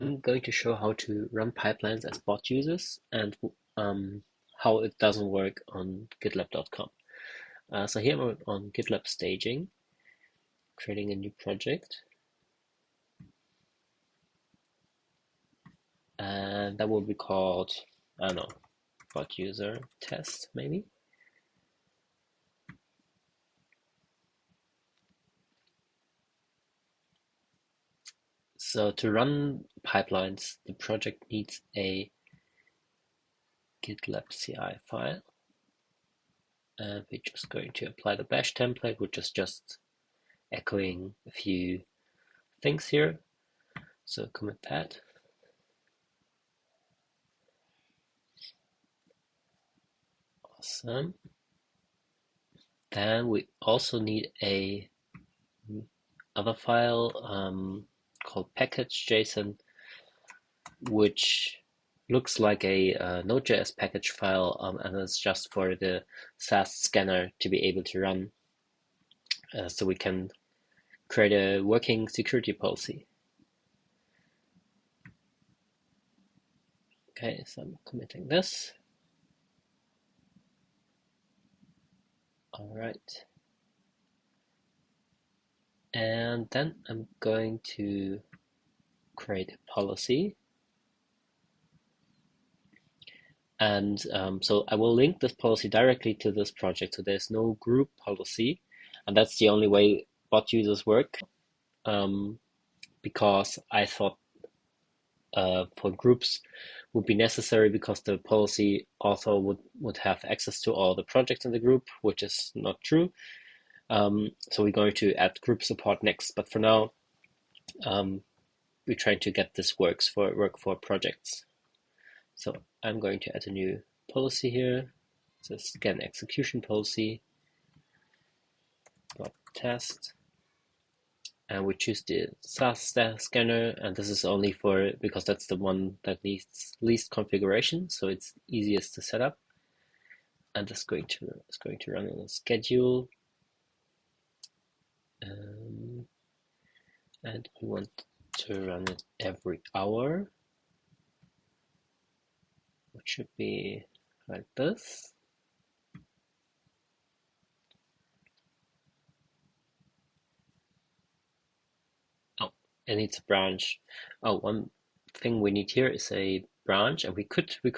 I'm going to show how to run pipelines as bot users and how it doesn't work on GitLab.com. So here I'm on GitLab staging, creating a new project, and that will be called, I don't know, bot user test maybe. So to run pipelines, the project needs a GitLab CI file, and we're just going to apply the bash template, which is just echoing a few things here. So commit that. Awesome. Then we also need a other file called package.json, which looks like a Node.js package file, and it's just for the SAST scanner to be able to run, so we can create a working security policy. Okay, so I'm committing this. All right. And then I'm going to create a policy. And so I will link this policy directly to this project. So there's no group policy. And that's the only way bot users work. Because I thought for groups would be necessary because the policy author would have access to all the projects in the group, which is not true. So we're going to add group support next. But for now, we're trying to get this work for projects. So I'm going to add a new policy here. It's a scan execution policy. Test. And we choose the SAS scanner, and this is only for because that's the one that needs least configuration, so it's easiest to set up. And it's going to run on a schedule, and we want to run it every hour, which should be like this. Oh, it needs a branch. Oh, one thing we need here is a branch, and we could give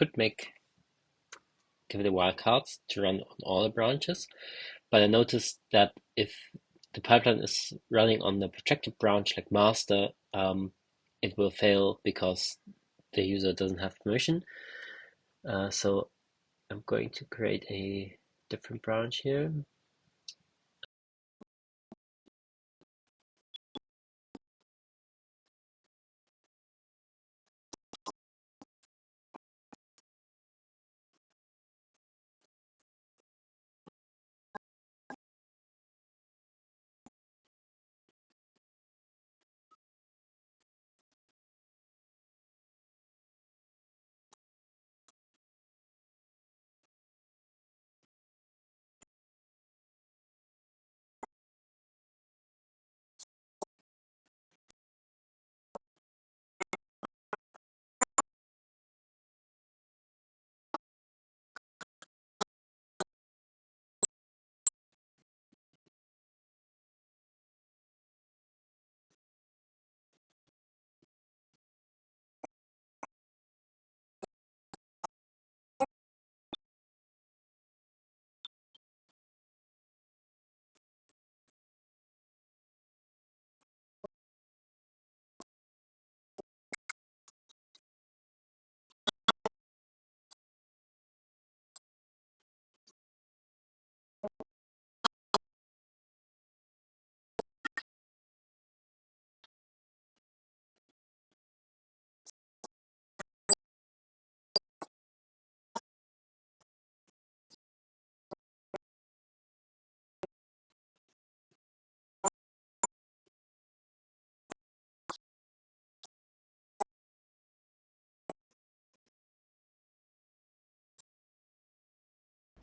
it a wildcards to run on all the branches. But I noticed that if the pipeline is running on the protected branch like master, it will fail because the user doesn't have permission. So I'm going to create a different branch here.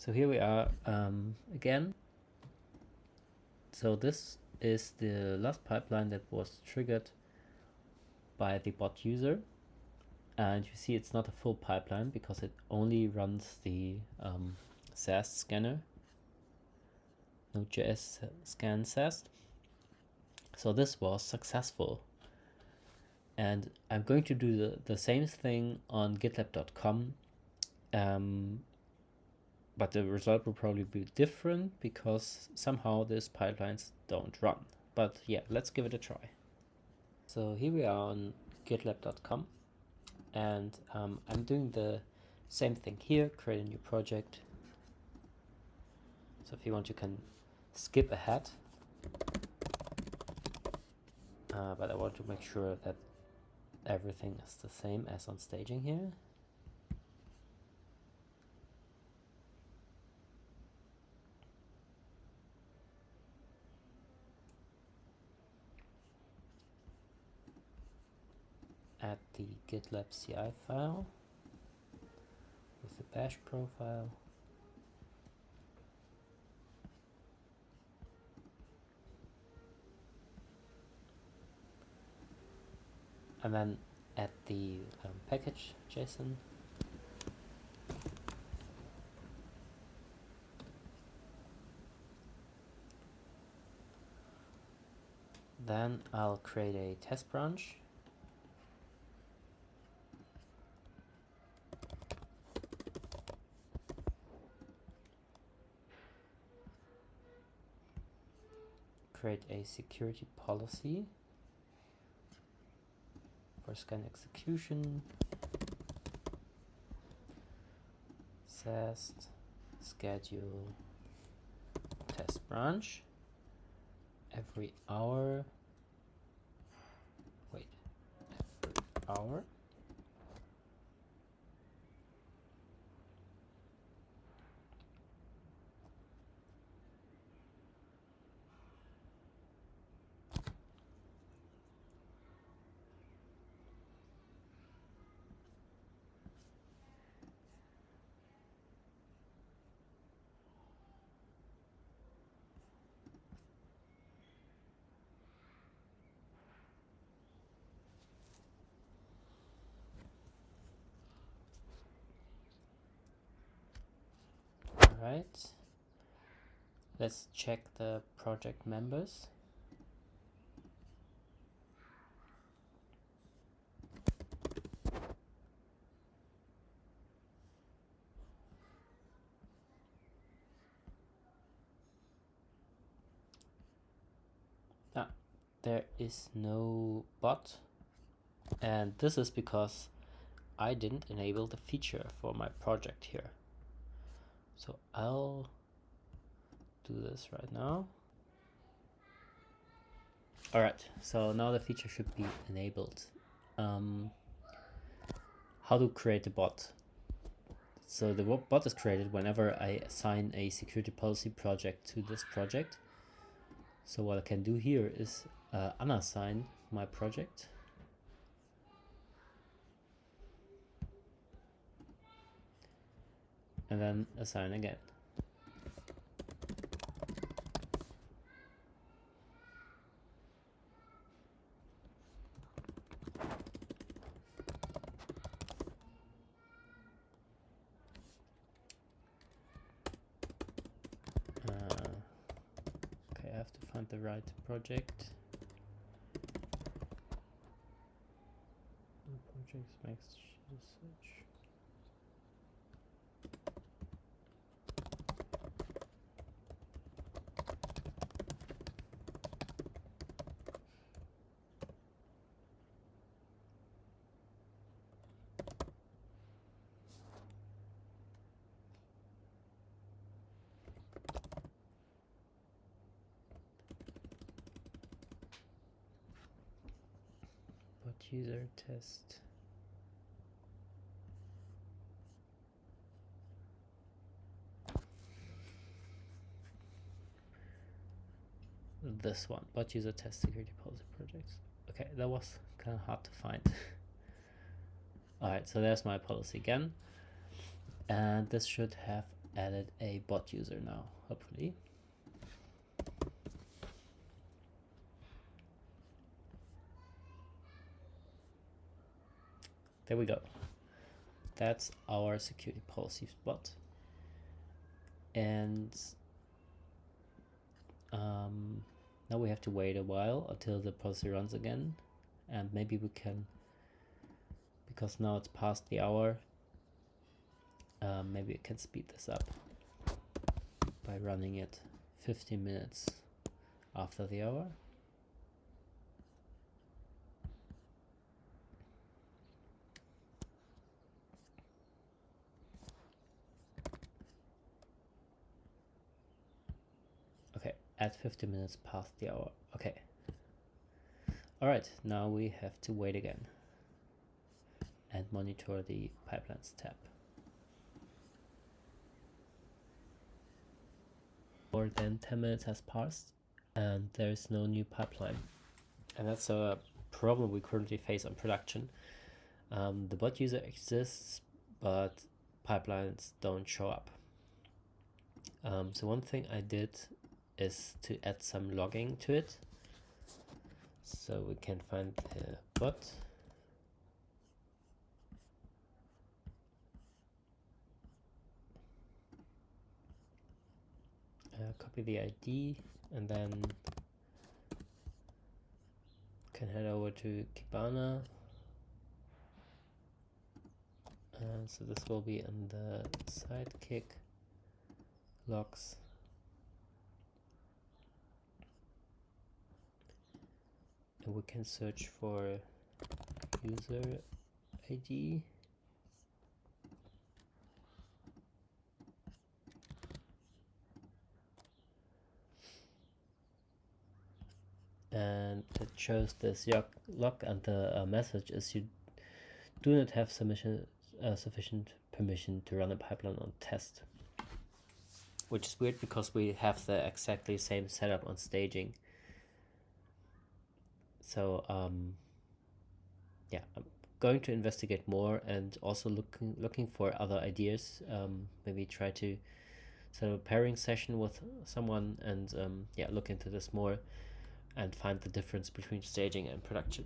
So here we are again. So this is the last pipeline that was triggered by the bot user. And you see it's not a full pipeline because it only runs the SAST scanner, Node.js scan SAST. So this was successful. And I'm going to do the same thing on GitLab.com, but the result will probably be different because somehow these pipelines don't run. But yeah, let's give it a try. So here we are on GitLab.com. And I'm doing the same thing here, create a new project. So if you want, you can skip ahead. But I want to make sure that everything is the same as on staging here. Add the GitLab CI file with the bash profile. And then add the package JSON. Then I'll create a test branch. Create a security policy for scan execution. SAST schedule test branch every hour. Wait, every hour. Alright, let's check the project members. There is no bot, and this is because I didn't enable the feature for my project here. So I'll do this right now. Alright, so now the feature should be enabled. How to create a bot. So the bot is created whenever I assign a security policy project to this project. So what I can do here is unassign my project. And then assign again. Okay, I have to find the right project. Projects makes usage. Bot user test. This one, bot user test security policy projects. Okay, that was kind of hard to find. Alright, so there's my policy again. And this should have added a bot user now, hopefully. there we go. That's our security policy spot. And now we have to wait a while until the policy runs again. And maybe we can, because now it's past the hour, maybe we can speed this up by running it 15 minutes after the hour. Okay, at 15 minutes past the hour. Okay. Alright, now we have to wait again and monitor the pipelines tab. More than 10 minutes has passed and there is no new pipeline. And that's a problem we currently face on production. The bot user exists, but pipelines don't show up. So one thing I did is to add some logging to it. So we can find the bot. Copy the ID and then can head over to Kibana. So this will be in the sidekick logs. And we can search for user ID. And it shows this log, and the message is you do not have sufficient permission to run a pipeline on test. Which is weird because we have the exactly same setup on staging. So yeah, I'm going to investigate more and also looking for other ideas. Maybe try to set up a pairing session with someone and yeah, look into this more and find the difference between staging and production.